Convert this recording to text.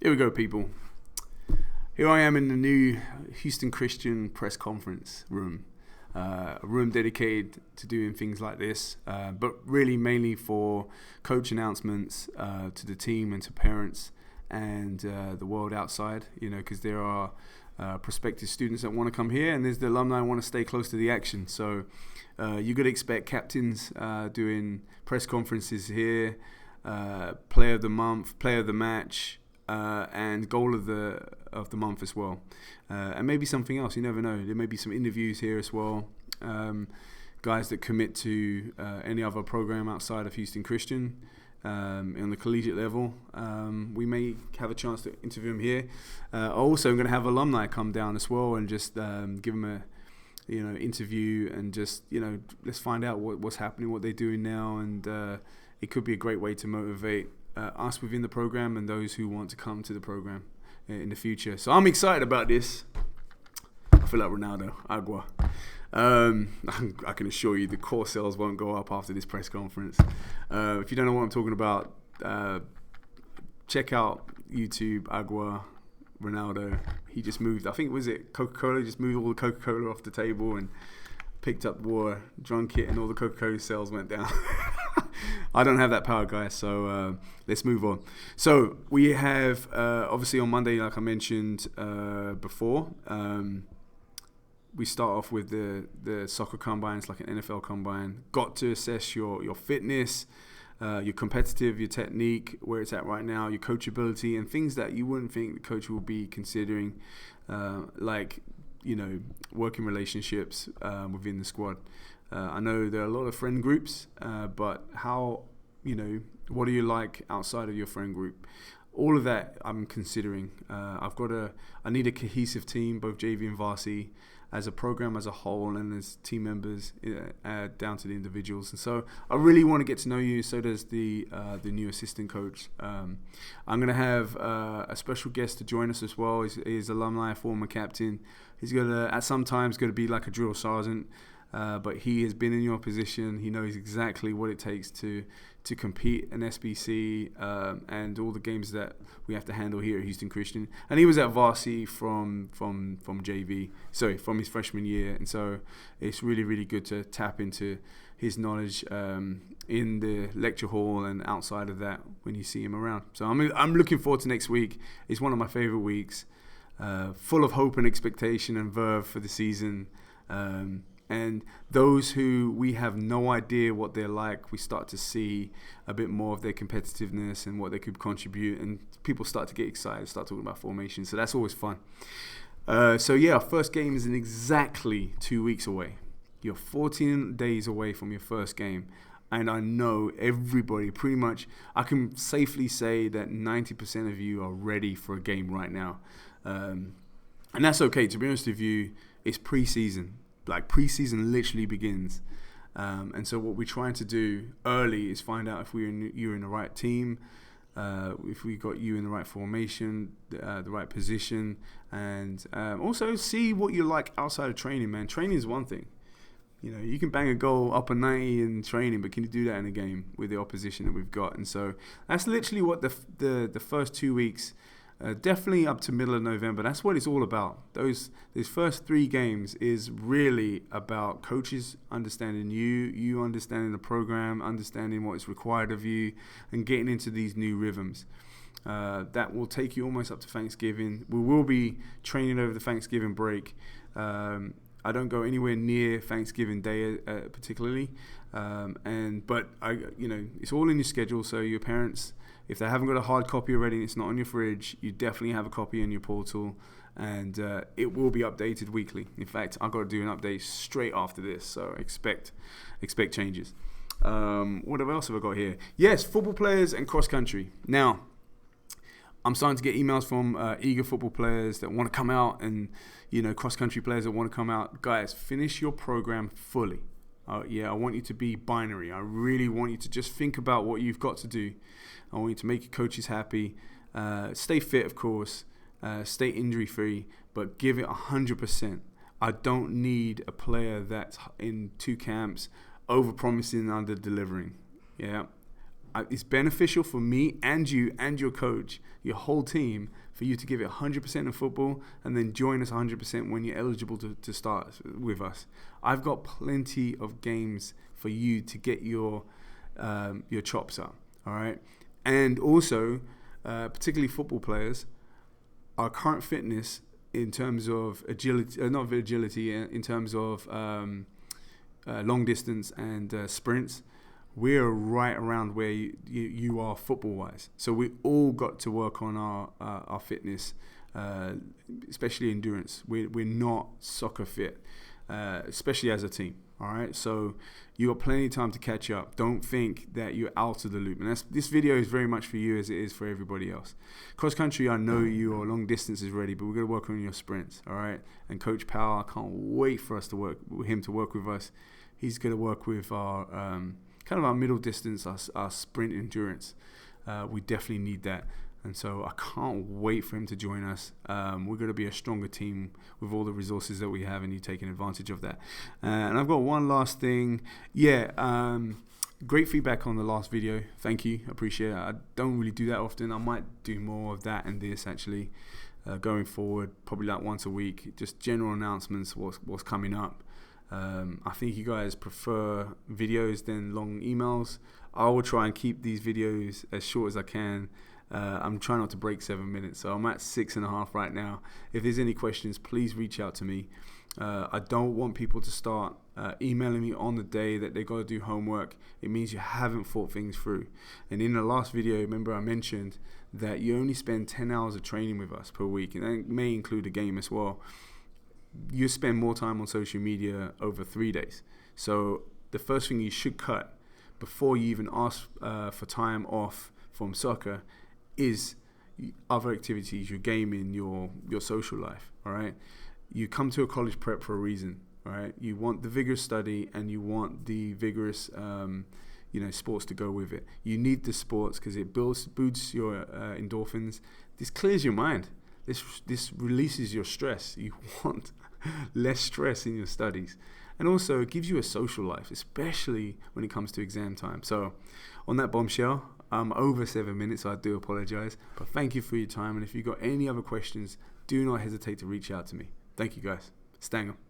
Here we go, people. Here I am in the new Houston Christian press conference room. A room dedicated to doing things like this, but really mainly for coach announcements to the team and to parents and the world outside, because there are prospective students that want to come here, and there's the alumni who want to stay close to the action. So you could expect captains doing press conferences here, player of the month, player of the match, and goal of the month as well, and maybe something else. You never know. There may be some interviews here as well. Guys that commit to any other program outside of Houston Christian on the collegiate level. We may have a chance to interview them here. Also, I'm going to have alumni come down as well and just give them a interview and just let's find out what's happening, what they're doing now, and it could be a great way to motivate us within the program and those who want to come to the program in the future. So I'm excited about this. I feel like Ronaldo, Agua. I can assure you the core sales won't go up after this press conference. If you don't know what I'm talking about, check out YouTube, Agua, Ronaldo. He just moved, I think, was it Coca-Cola? Just moved all the Coca-Cola off the table and picked up water, drunk it, and all the Coca-Cola sales went down. I don't have that power, guys, so let's move on. So we have, obviously on Monday, like I mentioned before, we start off with the soccer combine. It's like an NFL combine. Got to assess your fitness, your competitive, your technique, where it's at right now, your coachability, and things that you wouldn't think the coach will be considering, like working relationships within the squad. I know there are a lot of friend groups, but how, what are you like outside of your friend group? All of that I'm considering. I need a cohesive team, both JV and varsity, as a program as a whole, and as team members down to the individuals. And so I really want to get to know you. So does the new assistant coach. I'm going to have a special guest to join us as well. He's alumni, former captain. He's at some times going to be like a drill sergeant. But he has been in your position. He knows exactly what it takes to compete in SBC and all the games that we have to handle here at Houston Christian. And he was at varsity from his freshman year. And so it's really, really good to tap into his knowledge in the lecture hall and outside of that when you see him around. So I'm looking forward to next week. It's one of my favorite weeks, full of hope and expectation and verve for the season. And those who we have no idea what they're like, we start to see a bit more of their competitiveness and what they could contribute. And people start to get excited, start talking about formation. So that's always fun. Our first game is in exactly 2 weeks away. You're 14 days away from your first game. And I know everybody, pretty much, I can safely say that 90% of you are ready for a game right now. And that's okay. To be honest with you, it's preseason. Like preseason literally begins, and so what we're trying to do early is find out if you're in the right team, if we got you in the right formation, the right position, and also see what you like outside of training. Man, training is one thing. You can bang a goal up a 90 in training, but can you do that in a game with the opposition that we've got? And so that's literally what the first 2 weeks. Definitely up to middle of November. That's what it's all about. These first 3 games is really about coaches understanding you understanding the program, understanding what is required of you, and getting into these new rhythms. That will take you almost up to Thanksgiving. We will be training over the Thanksgiving break. I don't go anywhere near Thanksgiving Day particularly, but it's all in your schedule. So your parents, if they haven't got a hard copy already and it's not on your fridge, you definitely have a copy in your portal, and it will be updated weekly. In fact, I've got to do an update straight after this, so expect changes. What else have I got here? Yes, football players and cross country. Now, I'm starting to get emails from eager football players that want to come out, and cross country players that want to come out. Guys, finish your program fully. I want you to be binary. I really want you to just think about what you've got to do. I want you to make your coaches happy. Stay fit, of course. Stay injury-free, but give it 100%. I don't need a player that's in 2 camps over-promising and under-delivering. Yeah. it's beneficial for me and you and your coach, your whole team, for you to give it 100% in football and then join us 100% when you're eligible to start with us. I've got plenty of games for you to get your chops up, all right? And also, particularly football players, our current fitness in terms of agility, in terms of long distance and sprints, we're right around where you are football-wise. So we all got to work on our fitness, especially endurance. We're not soccer fit, especially as a team. All right, so you got plenty of time to catch up. Don't think that you're out of the loop. And this video is very much for you as it is for everybody else. Cross country, I know your long distance is ready, but we're going to work on your sprints. All right, and Coach Powell, I can't wait for us to work with us. He's going to work with our kind of our middle distance, our sprint endurance. We definitely need that. And so I can't wait for him to join us. We're going to be a stronger team with all the resources that we have, and you taking advantage of that. And I've got one last thing. Great feedback on the last video. Thank you. I appreciate it. I don't really do that often. I might do more of that and this actually going forward, probably like once a week. Just general announcements, what's coming up. I think you guys prefer videos than long emails. I will try and keep these videos as short as I can. I'm trying not to break 7 minutes, so I'm at 6.5 right now. If there's any questions, please reach out to me. I don't want people to start emailing me on the day that they got to do homework. It means you haven't thought things through. And in the last video, remember I mentioned that you only spend 10 hours of training with us per week, and that may include a game as well. You spend more time on social media over 3 days. So the first thing you should cut before you even ask for time off from soccer is other activities, your gaming, your social life, all right? You come to a college prep for a reason, all right? You want the vigorous study and you want the vigorous, sports to go with it. You need the sports because it boosts your endorphins. This clears your mind. This releases your stress. You want less stress in your studies. And also it gives you a social life, especially when it comes to exam time. So on that bombshell, I'm over 7 minutes, so I do apologize. But thank you for your time. And if you've got any other questions, do not hesitate to reach out to me. Thank you, guys. Stang Em.